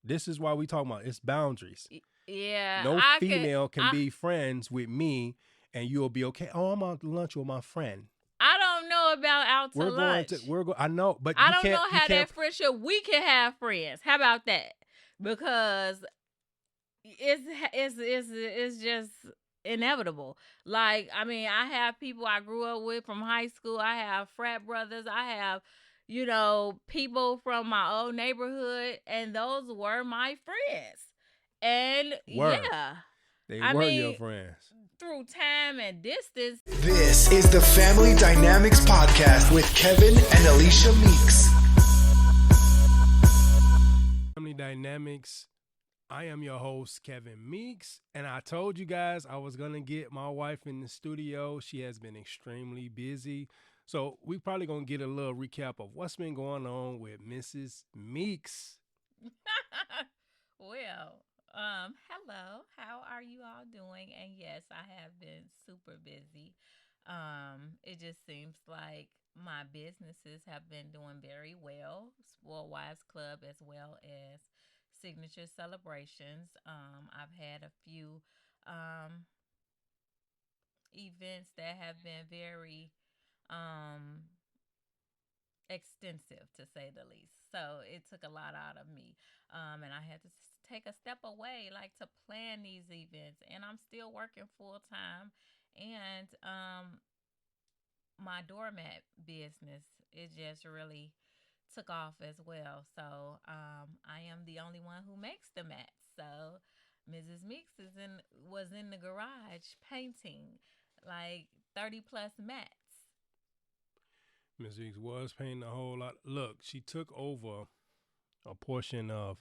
This is why we talking about it's boundaries. Yeah, No I could. female can be friends with me and you'll be okay. Oh, I'm on lunch with my friend. I don't know about out to lunch. I know, but I you don't can't. know You how can't. that friendship. We can have friends. How about that? Because it's just inevitable. Like, I mean, I have people I grew up with from high school. I have frat brothers. I have, people from my old neighborhood, and those were my friends. And Were yeah, they I were your mean, friends? through time and distance. This is the Family Dynamics Podcast with Kevin and Alicia Meeks. Family Dynamics. I am your host, Kevin Meeks, and I told you guys I was gonna get my wife in the studio. She has been extremely busy, so we probably gonna get a little recap of what's been going on with Mrs. Meeks. Well, hello. How are you all doing? And yes, I have been super busy. It just seems like my businesses have been doing very well. Spoiled Wives Club as well as Signature Celebrations. I've had a few um events that have been very um extensive, to say the least. So it took a lot out of me. And I had to take a step away, like, to plan these events. And I'm still working full time. And my doormat business, it just really took off as well. So I am the only one who makes the mats. So Mrs. Meeks was in the garage painting like 30 plus mats. Mrs. Meeks was painting a whole lot. Look, she took over a portion of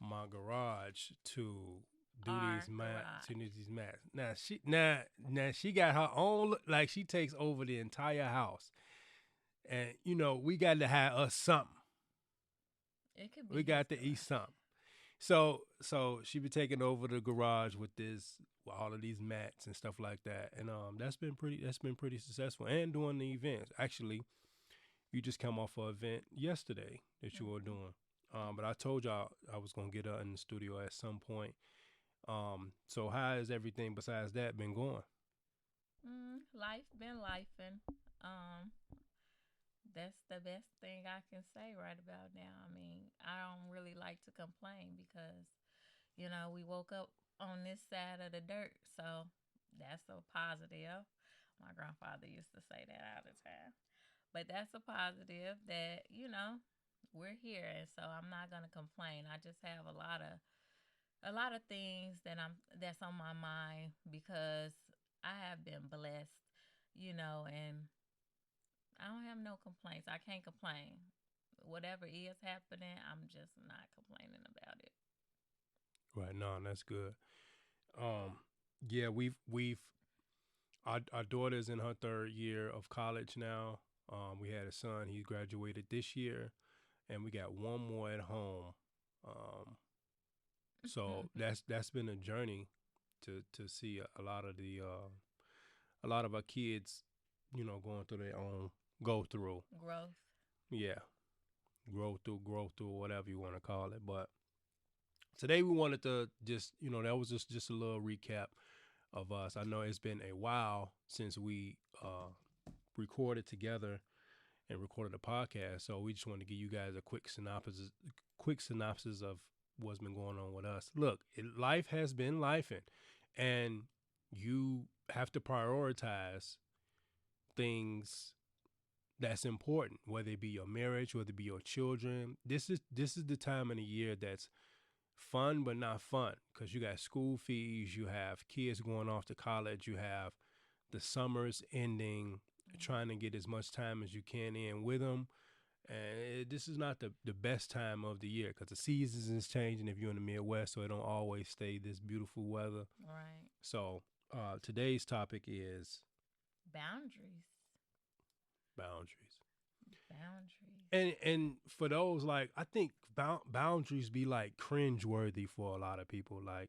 my garage to do Our these mats. To garage. do these mats. Now she got her own. Like she takes over the entire house, and we got to have us something. It could be We got to his eat garage. something. So she be taking over the garage with all of these mats and stuff like that, and that's been pretty successful. And doing the events. Actually, you just come off an event yesterday that you were Mhm. doing. But I told y'all I was gonna get her in the studio at some point. So how has everything besides that been going? Life been lifing. Um, that's the best thing I can say right about now. I mean, I don't really like to complain because, we woke up on this side of the dirt, so that's a positive. My grandfather used to say that all the time. But that's a positive that, we're here, and so I'm not gonna complain. I just have a lot of things that's on my mind because I have been blessed, and I don't have no complaints. I can't complain. Whatever is happening, I'm just not complaining about it. Right now, that's good. Um, yeah, we've our daughter's in her third year of college now. We had a son; he graduated this year, and we got one more at home. Um, so that's been a journey to see a lot of a lot of our kids, going through their own go through. Growth. Yeah, grow through, whatever you want to call it. But today we wanted to just, that was just a little recap of us. I know it's been a while since we recorded together and recorded a podcast, so we just wanted to give you guys a quick synopsis of what's been going on with us. Look, life has been lifing, and you have to prioritize things that's important, whether it be your marriage, whether it be your children. This is the time of the year that's fun but not fun because you got school fees, you have kids going off to college, you have the summers ending, trying to get as much time as you can in with them. And this is not the best time of the year because the seasons is changing if you're in the Midwest, so it don't always stay this beautiful weather. Right. So today's topic is Boundaries. boundaries. Boundaries. And for those, like, I think boundaries be like cringe worthy for a lot of people. Like,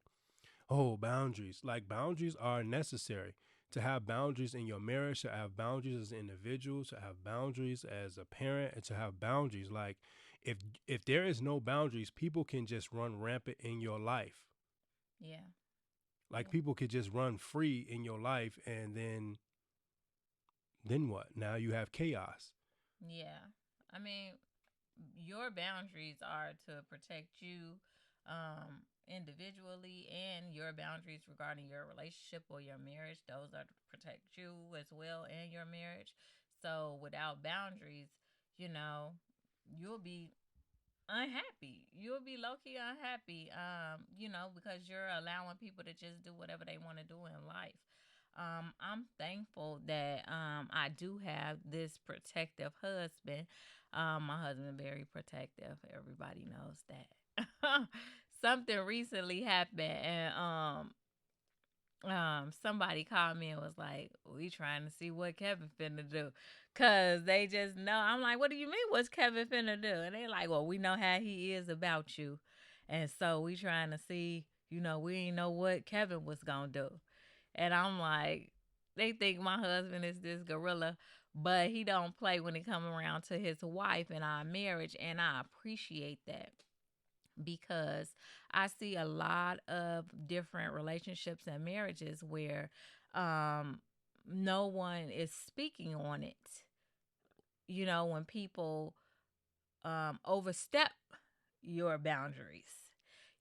oh, boundaries. Like, boundaries are necessary. To have boundaries in your marriage, to have boundaries as an individual, to have boundaries as a parent, and to have boundaries. Like, if if there is no boundaries, people can just run rampant in your life. Yeah. Like Yeah. people could just run free in your life, and then what? Now you have chaos. Yeah. I mean, your boundaries are to protect you individually, and your boundaries regarding your relationship or your marriage, those are to protect you as well and your marriage. So without boundaries, you know, you'll be unhappy. You'll be low key unhappy, because you're allowing people to just do whatever they want to do in life. I'm thankful that I do have this protective husband. My husband very protective. Everybody knows that. Something recently happened, and somebody called me and was like, we trying to see what Kevin finna do, cause they just know. I'm like, what do you mean, what's Kevin finna do? And they like, well, we know how he is about you, and so we trying to see, we ain't know what Kevin was gonna do. And I'm like, they think my husband is this gorilla, but he don't play when it come around to his wife and our marriage, and I appreciate that, because I see a lot of different relationships and marriages where no one is speaking on it. When people overstep your boundaries.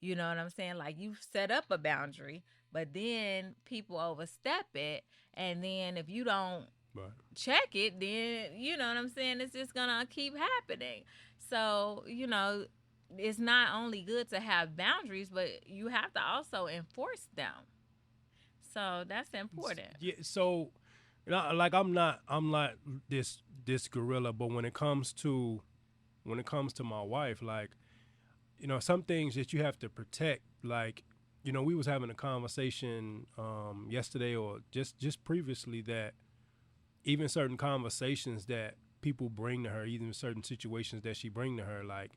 You know what I'm saying? Like, you've set up a boundary, but then people overstep it. And then if you don't Right. check it, then, you know what I'm saying, it's just going to keep happening. So, it's not only good to have boundaries, but you have to also enforce them. So that's important. Yeah. So, like I'm not this gorilla, but when it comes to my wife, like, some things that you have to protect, like, we was having a conversation yesterday or just previously, that even certain conversations that people bring to her, even certain situations that she bring to her, like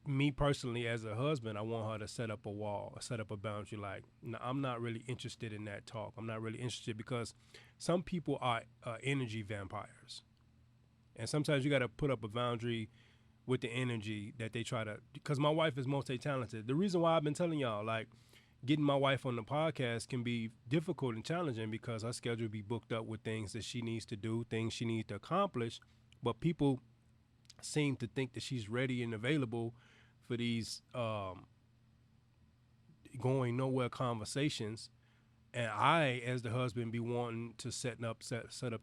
me personally as a husband, I want her to set up a wall, set up a boundary. Like, no, I'm not really interested in that talk. I'm not really interested, because some people are energy vampires, and sometimes you got to put up a boundary with the energy that they try to. Because my wife is multi-talented. The reason why I've been telling y'all, like, getting my wife on the podcast can be difficult and challenging, because her schedule be booked up with things that she needs to do, things she needs to accomplish. But people seem to think that she's ready and available for these going nowhere conversations, and I, as the husband, be wanting to set up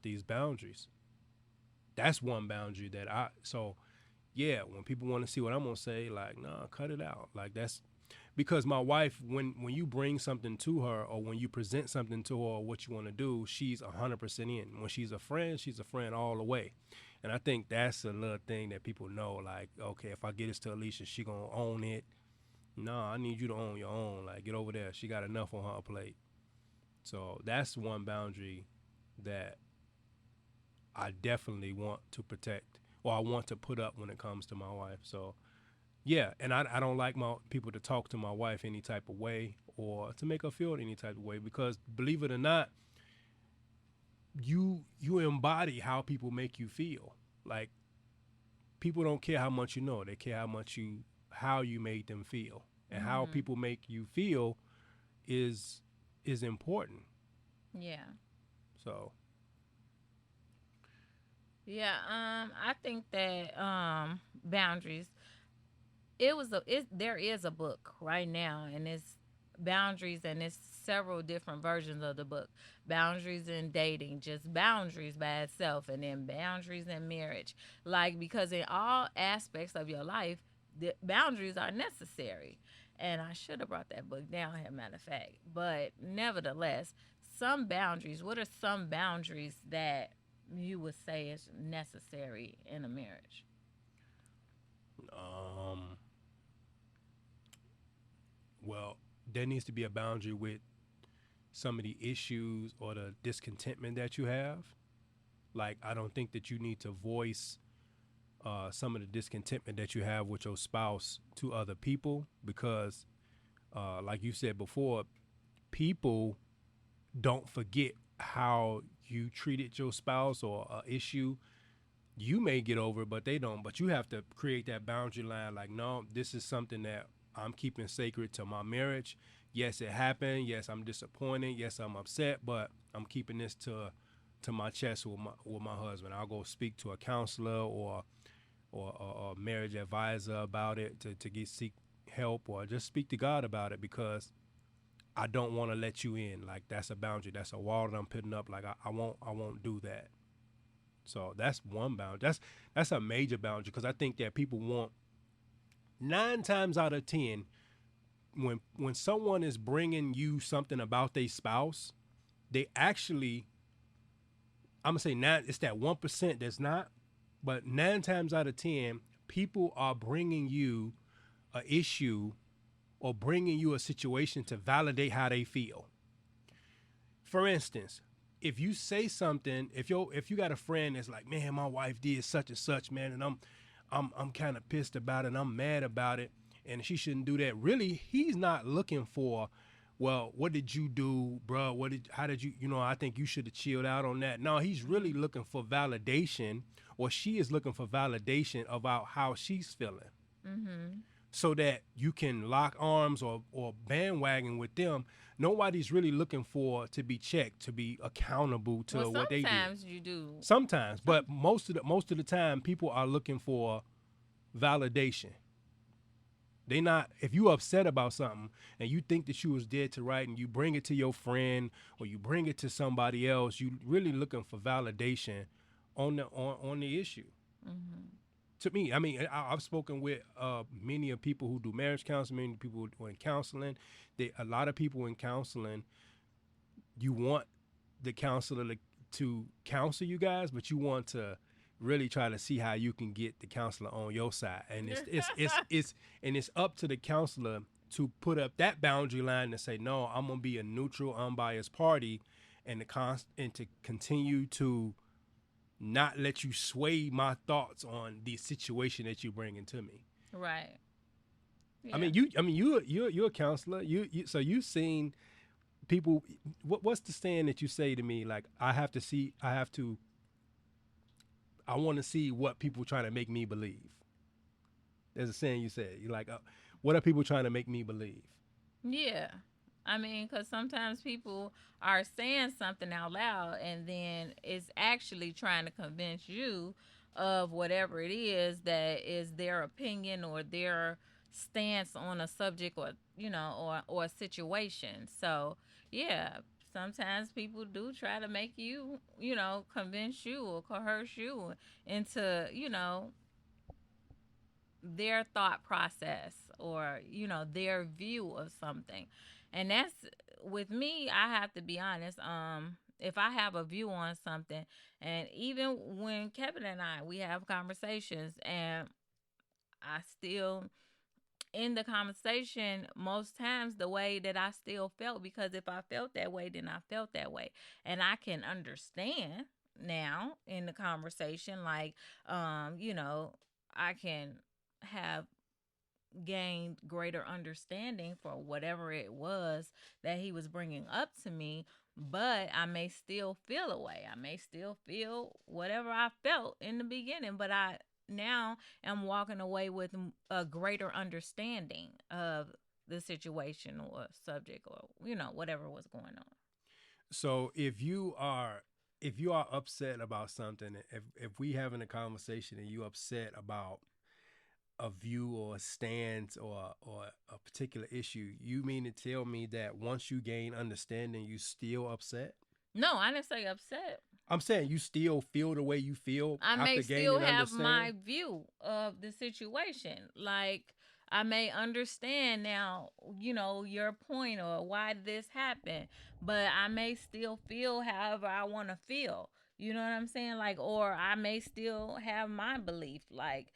these boundaries. That's one boundary that I so yeah, when people want to see what I'm gonna say, like, nah, cut it out. Like, that's because my wife, when you bring something to her, or when you present something to her, or what you want to do, she's 100% in. When she's a friend all the way. And I think that's a little thing that people know. Like, okay, if I get this to Alicia, she gonna own it. No, I need you to own your own. Like, get over there. She got enough on her plate. So that's one boundary that I definitely want to protect, or I want to put up when it comes to my wife. So yeah, and I don't like my people to talk to my wife any type of way, or to make her feel any type of way, because believe it or not, you embody how people make you feel. Like, people don't care how much you know; they care how you made them feel, and how Mm-hmm. people make you feel is important. Yeah. So Yeah. I think that boundaries. There is a book right now, and it's boundaries, and it's several different versions of the book. Boundaries in dating, just boundaries by itself, and then boundaries in marriage. Like, because in all aspects of your life, the boundaries are necessary. And I should have brought that book down here, matter of fact. But nevertheless, some boundaries, what are some boundaries that you would say is necessary in a marriage? um well, there needs to be a boundary with some of the issues or the discontentment that you have. Like, I don't think that you need to voice some of the discontentment that you have with your spouse to other people, because, like you said before, people don't forget how you treated your spouse, or an issue you may get over it, but they don't. But you have to create that boundary line. Like, no, this is something that I'm keeping sacred to my marriage. Yes, it happened. Yes, I'm disappointed. Yes, I'm upset. But I'm keeping this to my chest with my husband. I'll go speak to a counselor or a marriage advisor about it to seek help, or just speak to God about it, because I don't want to let you in. Like, that's a boundary. That's a wall that I'm putting up. Like, I won't do that. So that's one boundary. That's a major boundary, because I think that people want, 9 times out of 10, when someone is bringing you something about their spouse, they actually, I'm gonna say, nine. It's that 1% that's not, but 9 times out of 10, people are bringing you a issue or bringing you a situation to validate how they feel. For instance, if you say something, if you got a friend that's like, man, my wife did such and such, man, and I'm kind of pissed about it, and I'm mad about it, and she shouldn't do that. Really, he's not looking for, well, what did you do, bro? How did you, I think you should have chilled out on that. No, he's really looking for validation, or she is looking for validation about how she's feeling. Mm-hmm. So that you can lock arms or bandwagon with them. Nobody's really looking for to be checked, to be accountable to what they do. Sometimes you do. Sometimes, but most of the time, people are looking for validation. They not, if you upset about something and you think that you was dead to right, and you bring it to your friend or you bring it to somebody else, you really looking for validation on the issue. Mm-hmm. To me, I mean, I've spoken with many of people who do marriage counseling, many people who are in counseling. A lot of people in counseling, you want the counselor to counsel you guys, but you want to really try to see how you can get the counselor on your side, and it's up to the counselor to put up that boundary line and say, no, I'm gonna be a neutral, unbiased party, and to continue to not let you sway my thoughts on the situation that you bring into me. Right. Yeah. I mean, you're a counselor. So you've seen people. What's the saying that you say to me? Like, I want to see what people trying to make me believe. There's a saying you said. You're like, what are people trying to make me believe? Yeah. I mean, because sometimes people are saying something out loud, and then it's actually trying to convince you of whatever it is that is their opinion or their stance on a subject, or or a situation. So yeah, sometimes people do try to make you, convince you or coerce you into, their thought process, or their view of something. And that's, with me, I have to be honest. If I have a view on something, and even when Kevin and we have conversations, and I still, in the conversation, most times the way that I still felt, because if I felt that way, then I felt that way. And I can understand now in the conversation, like, I can have gained greater understanding for whatever it was that he was bringing up to me, but I may still feel a way. I may still feel whatever I felt in the beginning, but I now am walking away with a greater understanding of the situation or subject, or whatever was going on. So if you are upset about something, if we having a conversation and you upset about a view or a stance or a particular issue, you mean to tell me that once you gain understanding, you still upset? No, I didn't say upset. I'm saying you still feel the way you feel I after may gaining still have understanding? my view of the situation. Like, I may understand now, your point or why this happened, but I may still feel however I want to feel. You know what I'm saying? Like, or I may still have my belief, like,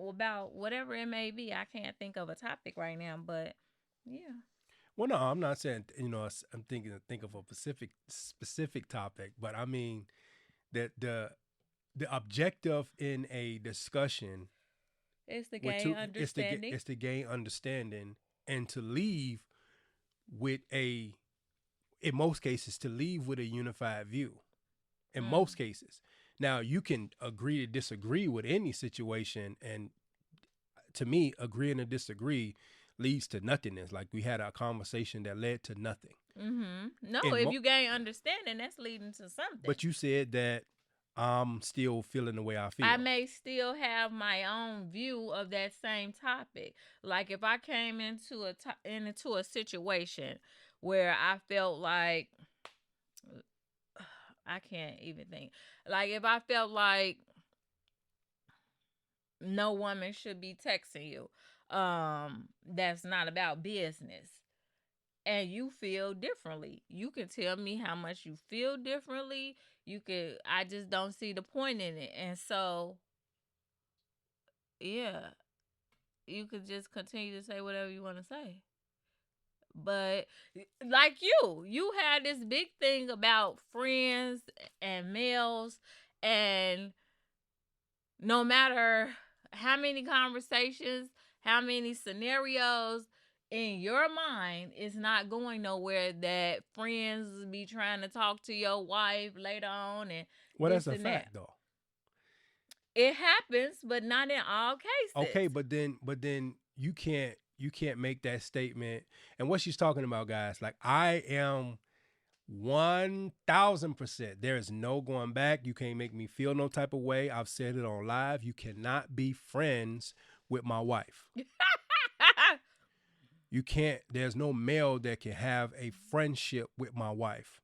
about whatever it may be. I can't think of a topic right now, but yeah. Well, no, I'm not saying, I'm think of a specific topic, but I mean that the objective in a discussion It's to gain understanding. it's to gain understanding, and to leave with in most cases, to leave with a unified view. In most cases. Now, you can agree to disagree with any situation, and to me, agreeing to disagree leads to nothingness. Like we had a conversation that led to nothing. No, if you gain understanding, that's leading to something. But you said that I'm still feeling the way I feel. I may still have my own view of that same topic. Like if I came into a situation where I felt like I can't even think. Like if I felt like no woman should be texting you, that's not about business, and you feel differently, you can tell me how much you feel differently. I just don't see the point in it. And so, yeah, you could just continue to say whatever you want to say. But like you had this big thing about friends and males, and no matter how many conversations, how many scenarios, in your mind, it's not going nowhere that friends be trying to talk to your wife later on. And well, that's a fact, though. It happens, but not in all cases. Okay, but then you can't make that statement. And what she's talking about, guys, like I am 1,000%. There is no going back. You can't make me feel no type of way. I've said it on live. You cannot be friends with my wife. You can't. There's no male that can have a friendship with my wife.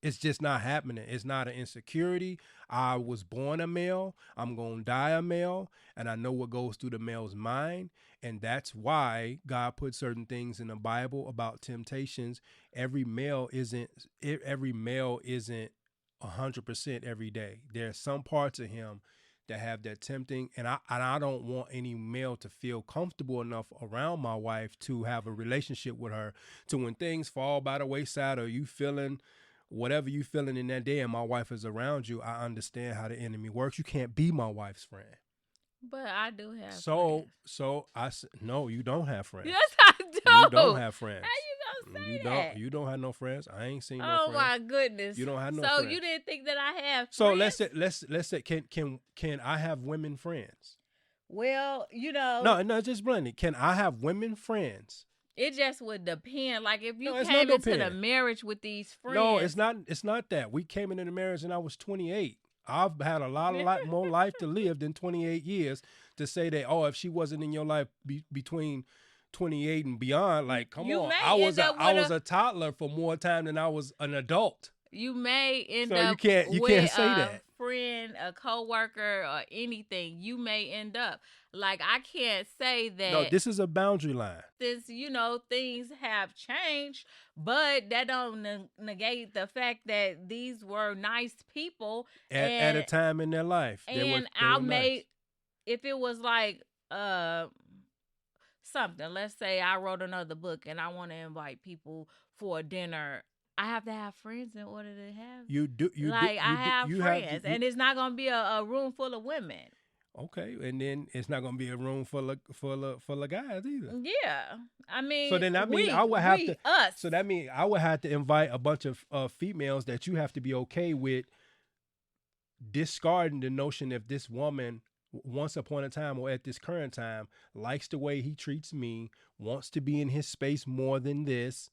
It's just not happening. It's not an insecurity. I was born a male. I'm going to die a male. And I know what goes through the male's mind. And that's why God put certain things in the Bible about temptations. Every male isn't 100% every day. There's some parts of him that have that tempting. And I don't want any male to feel comfortable enough around my wife to have a relationship with her, to when things fall by the wayside or you feeling whatever you feeling in that day and my wife is around you, I understand how the enemy works. You can't be my wife's friend. But I do have friends. So no, you don't have friends. Yes, I do. You don't have friends. How you gonna say that? You don't have no friends. I ain't seen no friends. Oh my goodness. You don't have no friends. So you didn't think that I have friends? So let's say can I have women friends? Well, No, just bluntly. Can I have women friends? It just would depend. Like if you came into the marriage with these friends. No, it's not that. We came into the marriage and I was 28. I've had a lot more life to live than 28 years to say that, oh, if she wasn't in your life between 28 and beyond, like, come on. I was a toddler for more time than I was an adult. You may end up you can't say that. Friend, a coworker, or anything. You may end up. Like, I can't say that. No, this is a boundary line. Since, things have changed, but that don't negate the fact that these were nice people. At a time in their life. And if it was like something, let's say I wrote another book and I want to invite people for a dinner, I have to have friends in order to have. I have friends, and it's not gonna be a room full of women. Okay, and then it's not gonna be a room full of guys either. Yeah, I mean. So then I would have to. So that means I would have to invite a bunch of females that you have to be okay with discarding the notion if this woman, once upon a time or at this current time, likes the way he treats me, wants to be in his space more than this.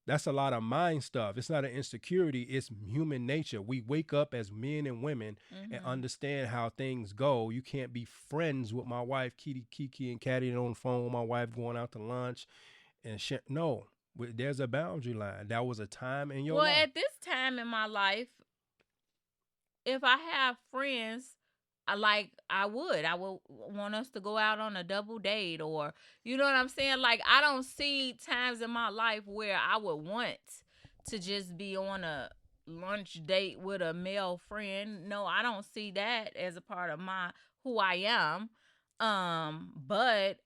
That's a lot of mind stuff. It's not an insecurity. It's human nature. We wake up as men and women and understand how things go. You can't be friends with my wife, Kiki and Caddy on the phone with my wife going out to lunch and shit. No, there's a boundary line. That was a time in your life. Well, at this time in my life, if I have friends, I would want us to go out on a double date, or you know what I'm saying? Like, I don't see times in my life where I would want to just be on a lunch date with a male friend. No, I don't see that as a part of who I am. But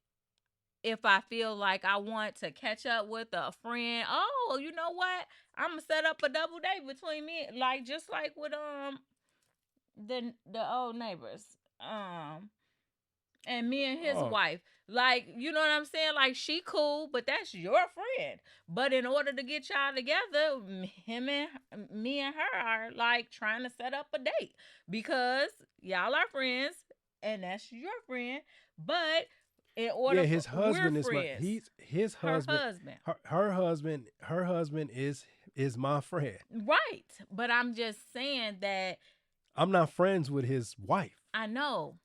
if I feel like I want to catch up with a friend, oh, you know what? I'm gonna set up a double date between me, like just like with the old neighbors. And me and his Oh. wife. Like, you know what I'm saying? Like, she cool, but that's your friend. But in order to get y'all together, me and her are like trying to set up a date because y'all are friends and that's your friend. But in order Yeah, his husband we're is my friends. his Her husband. husband. Her husband is my friend. Right. But I'm just saying that I'm not friends with his wife. I know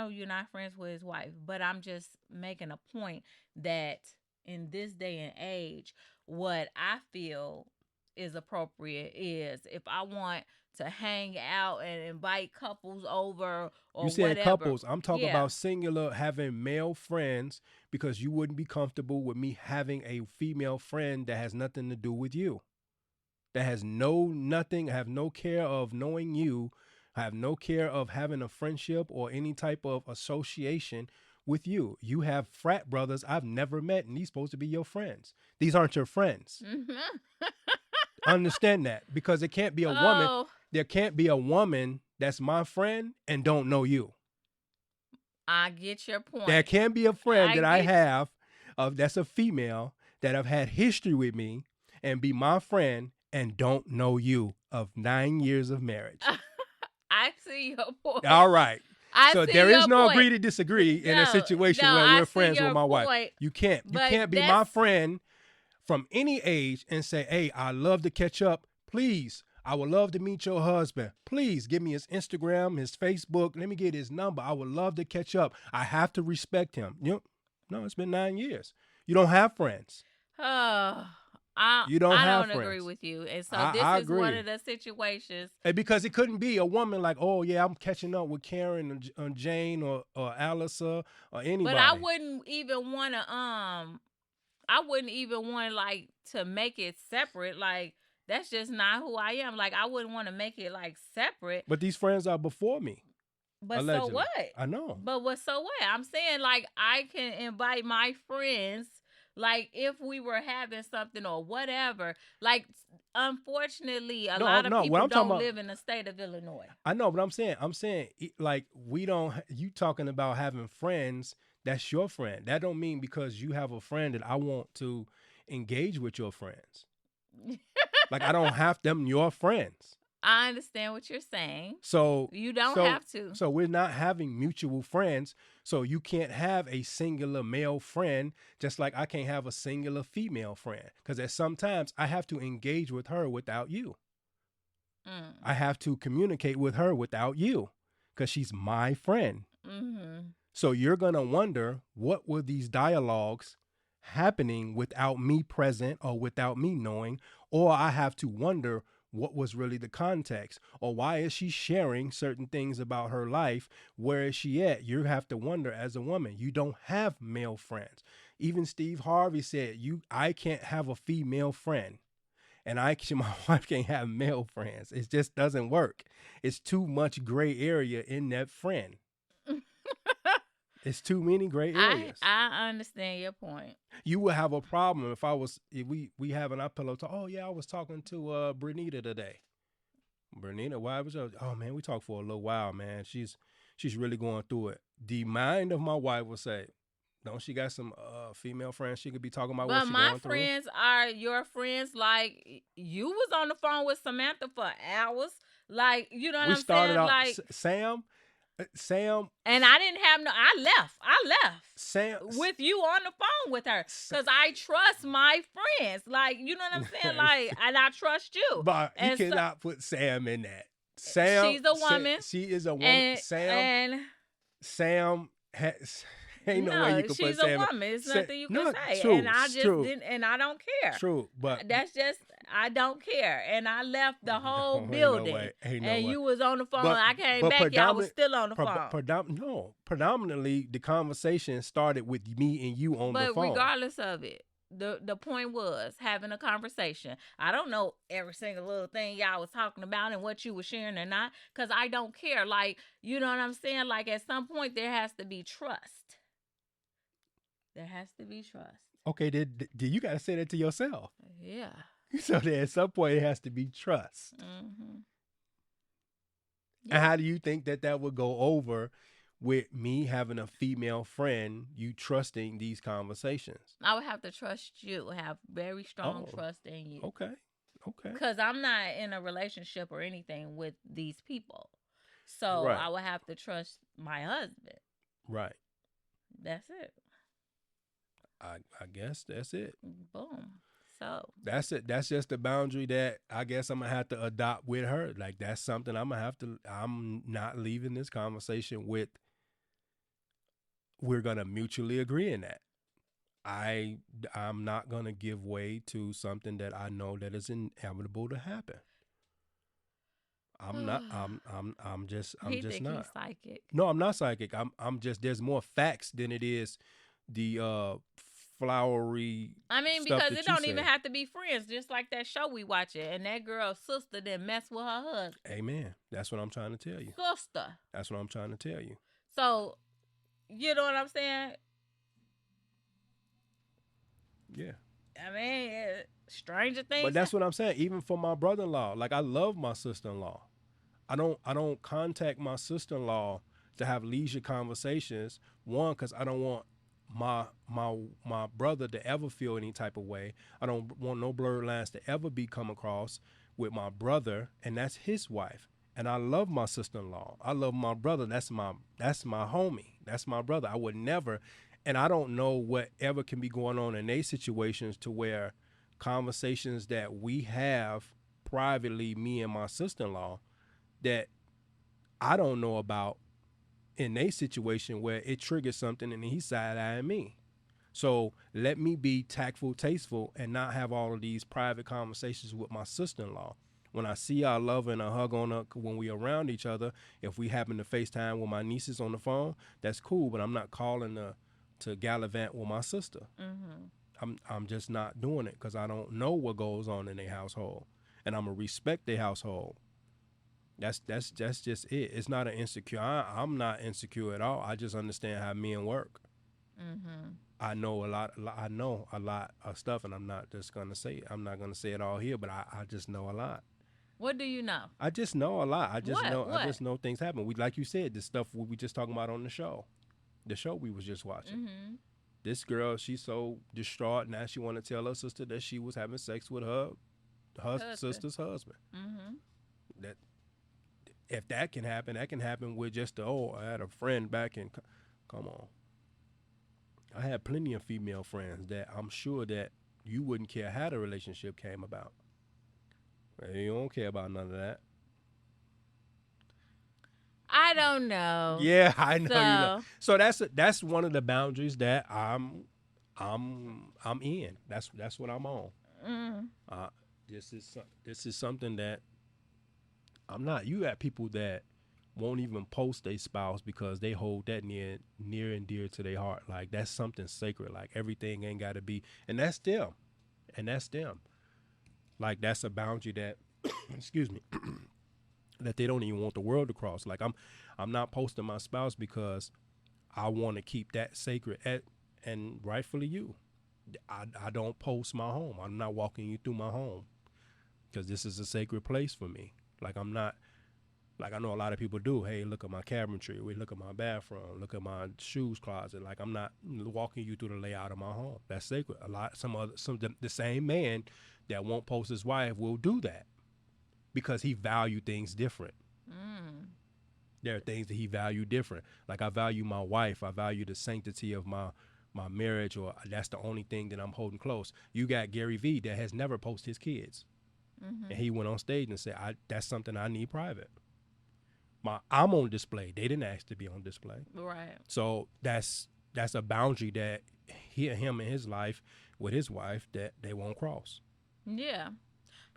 you're not friends with his wife, but I'm just making a point that in this day and age, what I feel is appropriate is if I want to hang out and invite couples over or You said whatever. couples. I'm talking about singular, having male friends, because you wouldn't be comfortable with me having a female friend that has nothing to do with you. That has have no care of knowing you, have no care of having a friendship or any type of association with you. You have frat brothers I've never met, and these supposed to be your friends. These aren't your friends. Understand that, because it can't be a woman. There can't be a woman that's my friend and don't know you. I get your point. There can be a friend I have that's a female that have had history with me and be my friend and don't know you of 9 years of marriage. I see your point. All right. So there is no agree to disagree in a situation where we're friends with my wife. You can't be my friend from any age and say, hey, I love to catch up. Please, I would love to meet your husband. Please give me his Instagram, his Facebook. Let me get his number. I would love to catch up. I have to respect him. No, it's been 9 years. You don't have friends. I don't agree with you. And so this is one of the situations. And because it couldn't be a woman like, oh, yeah, I'm catching up with Karen or Jane or Alicia or anybody. But I wouldn't even want like to make it separate. Like, that's just not who I am. Like, I wouldn't want to make it like separate. But these friends are before me. But allegedly. So what? I know. But so what? I'm saying, like, I can invite my friends. Like, if we were having something or whatever, like, unfortunately, a lot of people don't live in the state of Illinois. I know, but I'm saying, like, you talking about having friends, that's your friend. That don't mean because you have a friend that I want to engage with your friends. Like, I don't have them your friends. I understand what you're saying. So you don't have to. So we're not having mutual friends. So you can't have a singular male friend, just like I can't have a singular female friend. Because at sometimes I have to engage with her without you. I have to communicate with her without you, because she's my friend. Mm-hmm. So you're gonna wonder, what were these dialogues happening without me present or without me knowing? Or I have to wonder, what was really the context, or why is she sharing certain things about her life? Where is she at? You have to wonder as a woman. You don't have male friends. Even Steve Harvey said, I can't have a female friend, and my wife can't have male friends. It just doesn't work. It's too much gray area in that friend. It's too many gray areas. I understand your point. You would have a problem if we having our pillow talk. Oh yeah, I was talking to Bernita today. Bernita, why was you? Oh man, we talked for a little while, man. She's really going through it. The mind of my wife will say, don't she got some female friends she could be talking about what she going through? But my friends are your friends. Like, you was on the phone with Samantha for hours. Like, you know what I'm saying? We started out, like Sam, and I didn't have I left Sam with you on the phone with her because I trust my friends. Like, you know what I'm saying? Like, and I trust you. But you cannot put Sam in that. Sam, she's a woman. She is a woman. Sam has. Ain't no way you can put Sam. She's a woman. It's nothing you can say. True, and I just didn't, and I don't care. True, but that's just, I don't care. And I left the whole building. Ain't no way. You was on the phone. I came back. Y'all was still on the phone. Predominantly the conversation started with me and you on the phone. But regardless of it, the point was having a conversation. I don't know every single little thing y'all was talking about and what you were sharing or not, because I don't care. Like, you know what I'm saying? Like, at some point there has to be trust. There has to be trust. Okay, did you got to say that to yourself? Yeah. So then at some point it has to be trust. Mm-hmm. Yeah. And how do you think that would go over with me having a female friend, you trusting these conversations? I would have to trust you, have very strong Oh, trust in you. okay. Okay. Because I'm not in a relationship or anything with these people. So Right. I would have to trust my husband. Right. That's it. I guess that's it. Boom. So That's it. That's just the boundary that I guess I'm gonna have to adopt with her. Like that's something I'm gonna have to. I'm not leaving this conversation with. We're gonna mutually agree in that. I'm not gonna give way to something that I know that is inevitable to happen. I'm not. I'm just. I'm he just think not. he's psychic. No, I'm not psychic. I'm just. There's more facts than it is the flowery. I mean, stuff because that it you don't even said. have to be friends. Just like that show we watching, and that girl's sister didn't mess with her husband. Amen. That's what I'm trying to tell you. Sister. That's what I'm trying to tell you. So, you know what I'm saying? Yeah. I mean, stranger things. But that's what I'm saying. Even for my brother-in-law, like I love my sister-in-law. I don't contact my sister-in-law to have leisure conversations. One, because I don't want my brother to ever feel any type of way. I don't want no blurred lines to ever be come across with my brother, and that's his wife. And I love my sister-in-law. I love my brother. That's my homie. That's my brother. I would never, and I don't know whatever can be going on in these situations to where conversations that we have privately, me and my sister-in-law, that I don't know about in a situation where it triggers something and he's side-eyeing me. So let me be tactful, tasteful, and not have all of these private conversations with my sister-in-law. When I see our love and a hug on her when we around each other, if we happen to FaceTime with my nieces on the phone, that's cool. But I'm not calling to gallivant with my sister. Mm-hmm. I'm just not doing it because I don't know what goes on in their household, and I'm gonna respect their household. That's just it. It's not an insecure. I'm not insecure at all. I just understand how men work. Mm-hmm. I know a lot. I know a lot of stuff, and I'm not just gonna say it. I'm not gonna say it all here, but I just know a lot. What do you know? I just know a lot. I just What? know. What? I just know things happen. We, like you said, the stuff we just talking about on the show we was just watching. Mm-hmm. This girl, she's so distraught now. She want to tell her sister that she was having sex with her sister's husband. Mm-hmm. That if that can happen with just I had a friend back in. Come on. I had plenty of female friends that I'm sure that you wouldn't care how the relationship came about. You don't care about none of that. I don't know. Yeah, I know you know. So So that's one of the boundaries that I'm in. That's what I'm on. mm, This is something that I'm not. You got people that won't even post their spouse because they hold that near and dear to their heart. Like that's something sacred. Like everything ain't got to be, and that's them. Like that's a boundary that, excuse me, that they don't even want the world to cross. Like I'm not posting my spouse because I want to keep that sacred. And rightfully you, I don't post my home. I'm not walking you through my home because this is a sacred place for me. Like I'm not. Like I know a lot of people do. Hey, look at my cabinetry. We look at my bathroom. Look at my shoes closet. Like I'm not walking you through the layout of my home. That's sacred. The same man that won't post his wife will do that because he value things different. There are things that he value different. Like I value my wife. I value the sanctity of my marriage, or that's the only thing that I'm holding close. You got Gary Vee that has never posted his kids, and he went on stage and said, "That's something I need private." I'm on display. They didn't ask to be on display. right. So that's a boundary that him in his life with his wife that they won't cross. Yeah.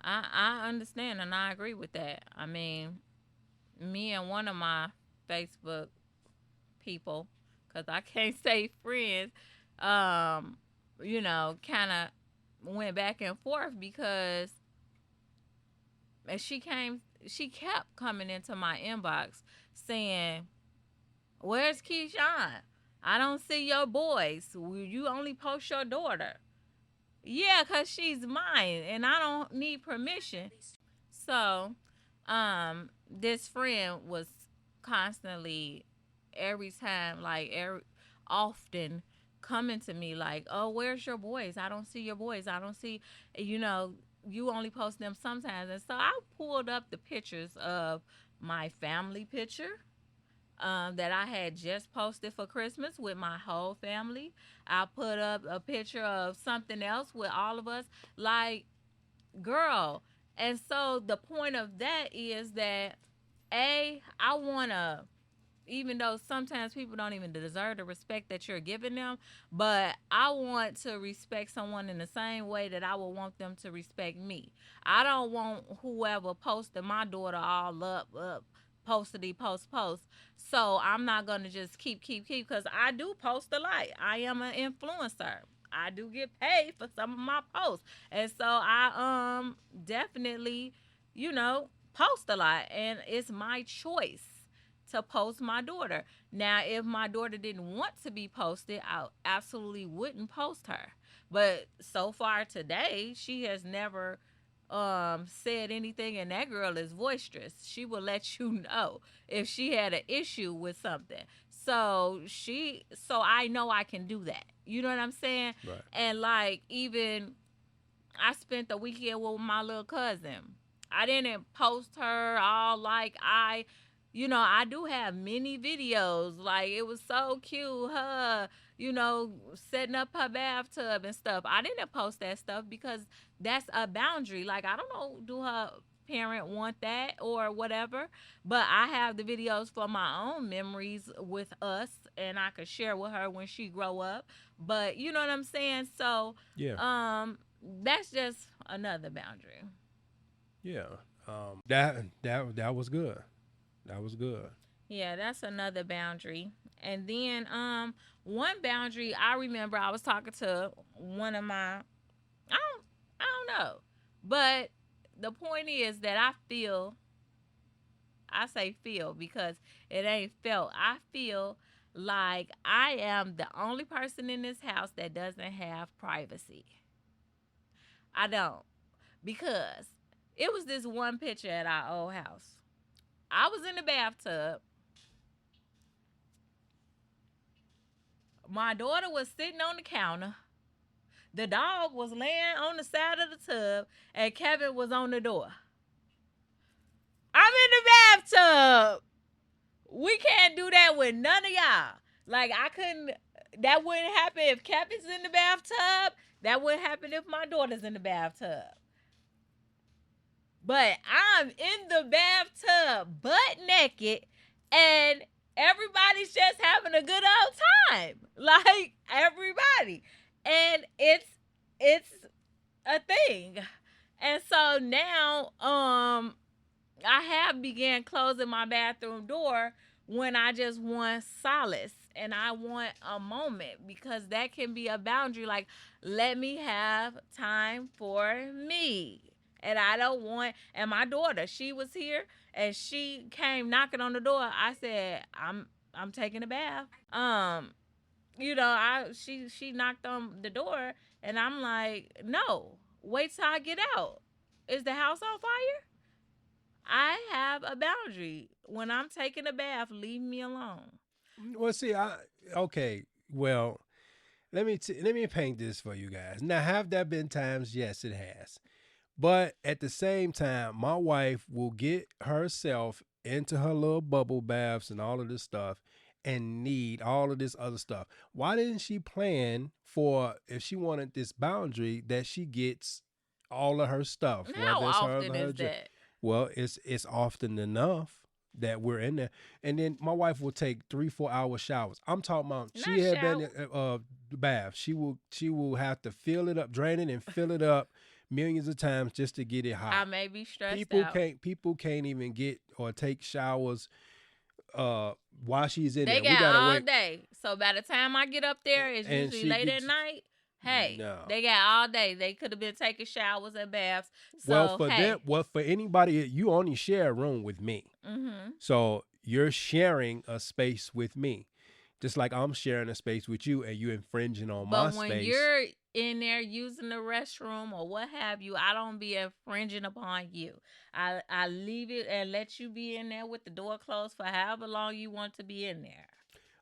I understand and I agree with that. I mean, me and one of my Facebook people, because I can't say friends, you know, kind of went back and forth because she kept coming into my inbox saying, "Where's Keyshawn? I don't see your boys. You only post your daughter." Yeah, because she's mine and I don't need permission. So, this friend was constantly every time, like often coming to me like, oh, where's your boys? I don't see your boys. I don't see, you know, you only post them sometimes. And so I pulled up the pictures of my family picture that I had just posted for Christmas with my whole family. I put up a picture of something else with all of us. Like, girl. And so the point of that is that, I want to, even though sometimes people don't even deserve the respect that you're giving them, but I want to respect someone in the same way that I would want them to respect me. I don't want whoever posted my daughter all up, postity, post. So I'm not going to just keep, because I do post a lot. I am an influencer. I do get paid for some of my posts. And so I definitely, post a lot. And it's my choice to post my daughter. Now, if my daughter didn't want to be posted, I absolutely wouldn't post her. But so far today, she has never said anything, and that girl is boisterous. She will let you know if she had an issue with something. So I know I can do that. You know what I'm saying? Right. And like, even I spent the weekend with my little cousin. I didn't post her all like I do have many videos. Like, it was so cute, her, setting up her bathtub and stuff. I didn't post that stuff because that's a boundary. Like, I don't know, do her parent want that or whatever, but I have the videos for my own memories with us, and I could share with her when she grow up. But you know what I'm saying? So Yeah. that's just another boundary. Yeah. That was good. That was good. Yeah, that's another boundary. And then one boundary I remember, I was talking to one of my I don't know. But the point is that I say feel because it ain't felt. I feel like I am the only person in this house that doesn't have privacy. I don't. Because it was this one picture at our old house. I was in the bathtub. My daughter was sitting on the counter. The dog was laying on the side of the tub, and Kevin was on the door. I'm in the bathtub. We can't do that with none of y'all. Like, I couldn't, that wouldn't happen if Kevin's in the bathtub. That wouldn't happen if my daughter's in the bathtub. But I'm in the bathtub, butt naked, and everybody's just having a good old time. Like, everybody. And it's a thing. And so now I have began closing my bathroom door when I just want solace and I want a moment, because that can be a boundary. Like, let me have time for me. And I don't want, and my daughter, she was here and she came knocking on the door. I said, I'm taking a bath. She knocked on the door and I'm like, no, wait till I get out. Is the house on fire? I have a boundary. When I'm taking a bath, leave me alone. Well, see, okay. Well, let me paint this for you guys. Now, have there been times? Yes, it has. But at the same time, my wife will get herself into her little bubble baths and all of this stuff and need all of this other stuff. Why didn't she plan for, if she wanted this boundary, that she gets all of her stuff? How often is that? Well, it's often enough that we're in there. And then my wife will take 3-4 hour showers. I'm talking about she had been in the bath. She will have to fill it up, drain it and fill it up millions of times just to get it hot. I may be stressed out. People can't even get or take showers while she's in there. They got we gotta all wait. Day. So by the time I get up there, it's usually late at night. Hey, no. They got all day. They could have been taking showers and baths. So, for anybody, you only share a room with me. Mm-hmm. So you're sharing a space with me. Just like I'm sharing a space with you and you infringing on my space. But when you're in there using the restroom or what have you, I don't be infringing upon you. I leave it and let you be in there with the door closed for however long you want to be in there.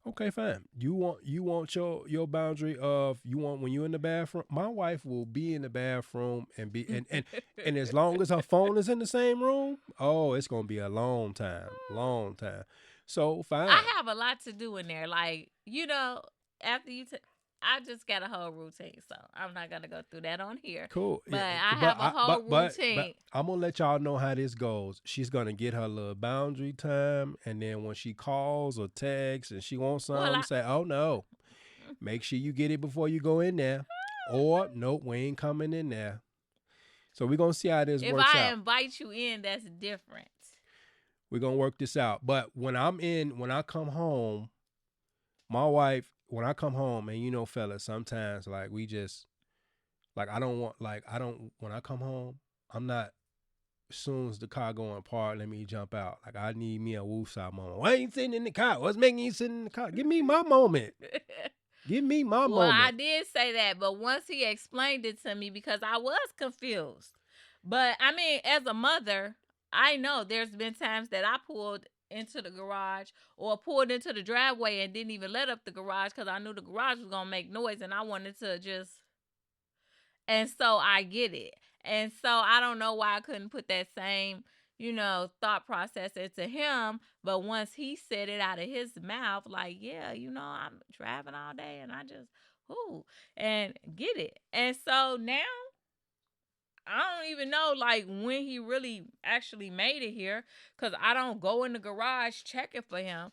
Okay, fine. You want your boundary of you want when you're in the bathroom. My wife will be in the bathroom and be and as long as her phone is in the same room, oh, it's gonna be a long time, long time. So fine. I have a lot to do in there. Like, after I just got a whole routine, so I'm not gonna go through that on here. Cool. But Yeah. I have a whole But routine. I'm gonna let y'all know how this goes. She's gonna get her little boundary time, and then when she calls or texts and she wants Well, something, say, "Oh no, make sure you get it before you go in there," or "Nope, we ain't coming in there." So we're gonna see how this if works I out. invite you in, that's different. We're gonna work this out. But when I come home, my wife, when I come home, and fellas, sometimes like we just like I don't when I come home, I'm not as soon as the car going apart, let me jump out. Like I need me a woosah moment. Why ain't sitting in the car? What's making you sit in the car? Give me my moment. Give me my Well, I moment. did say that, but once he explained it to me, because I was confused. But I mean, as a mother, I know there's been times that I pulled into the garage or pulled into the driveway and didn't even let up the garage because I knew the garage was gonna make noise and I wanted to just. And so I get it. And so I don't know why I couldn't put that same, thought process into him. But once he said it out of his mouth, like, yeah, I'm driving all day and I just, and get it. And so now I don't even know, like, when he really actually made it here because I don't go in the garage checking for him,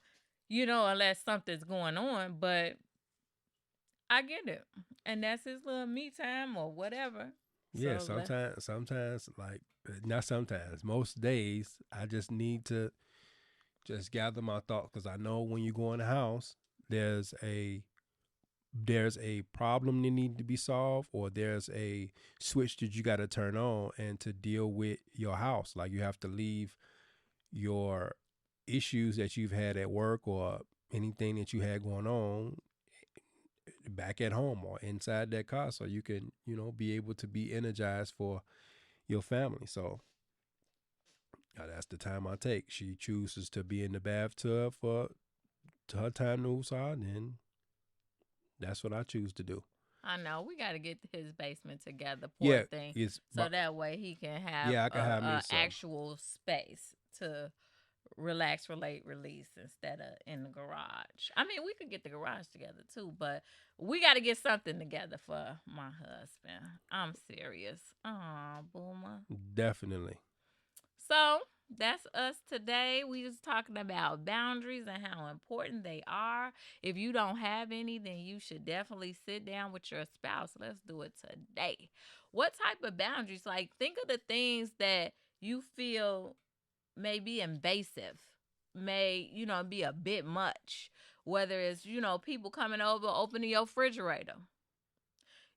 unless something's going on. But I get it. And that's his little me time or whatever. Yeah, So sometimes like not sometimes, most days I just need to just gather my thoughts because I know when you go in the house, there's a problem that need to be solved, or there's a switch that you got to turn on and to deal with your house. Like you have to leave your issues that you've had at work or anything that you had going on back at home or inside that car so you can, be able to be energized for your family. So that's the time I take. She chooses to be in the bathtub for to her time to side, and that's what I choose to do. I know we got to get his basement together, poor Yeah, thing, it's so that way he can have yeah, I can have me some. actual space to relax, relate, release instead of in the garage. I mean, we could get the garage together too, but we got to get something together for my husband. I'm serious. Oh, boomer. Definitely. So that's us today. We just talking about boundaries and how important they are. If you don't have any, then you should definitely sit down with your spouse. Let's do it today. What type of boundaries? Like, think of the things that you feel may be invasive, may, be a bit much. Whether it's, people coming over, opening your refrigerator.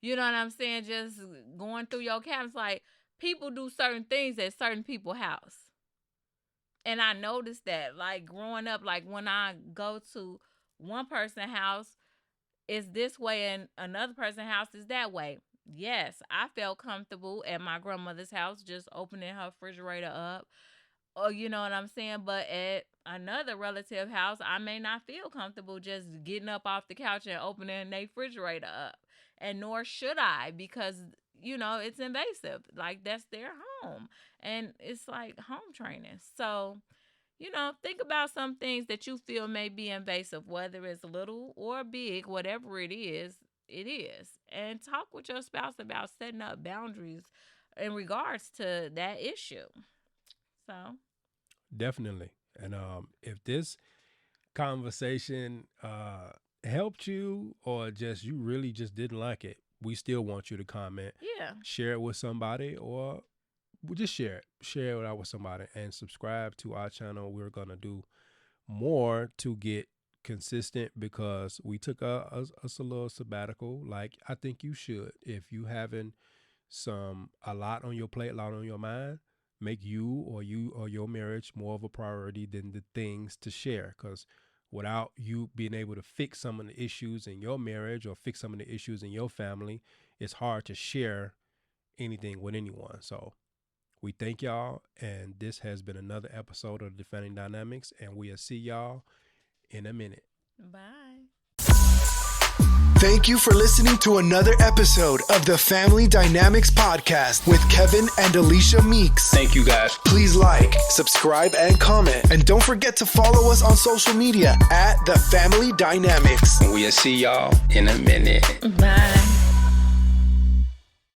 You know what I'm saying? Just going through your cabinets. Like, people do certain things at certain people's house. And I noticed that, like, growing up, like, when I go to one person's house, it's this way, and another person's house is that way. Yes, I felt comfortable at my grandmother's house just opening her refrigerator up. Or, you know what I'm saying? But at another relative house, I may not feel comfortable just getting up off the couch and opening their refrigerator up. And nor should I, because, it's invasive. Like, that's their home. And it's like home training. So, think about some things that you feel may be invasive, whether it's little or big, whatever it is, it is. And talk with your spouse about setting up boundaries in regards to that issue. So, Definitely. And if this conversation helped you or just you really just didn't like it, we still want you to comment. yeah. Share it with somebody, or just share it. Share it out with somebody and subscribe to our channel. We're going to do more to get consistent because we took us a little sabbatical. Like I think you should. If you having a lot on your plate, a lot on your mind, make you or your marriage more of a priority than the things to share. Because without you being able to fix some of the issues in your marriage or fix some of the issues in your family, it's hard to share anything with anyone. So we thank y'all, and this has been another episode of Defending Dynamics, and we'll see y'all in a minute. Bye. Thank you for listening to another episode of the Family Dynamics Podcast with Kevin and Alicia Meeks. Thank you, guys. Please like, subscribe, and comment. And don't forget to follow us on social media at The Family Dynamics. We'll see y'all in a minute. Bye.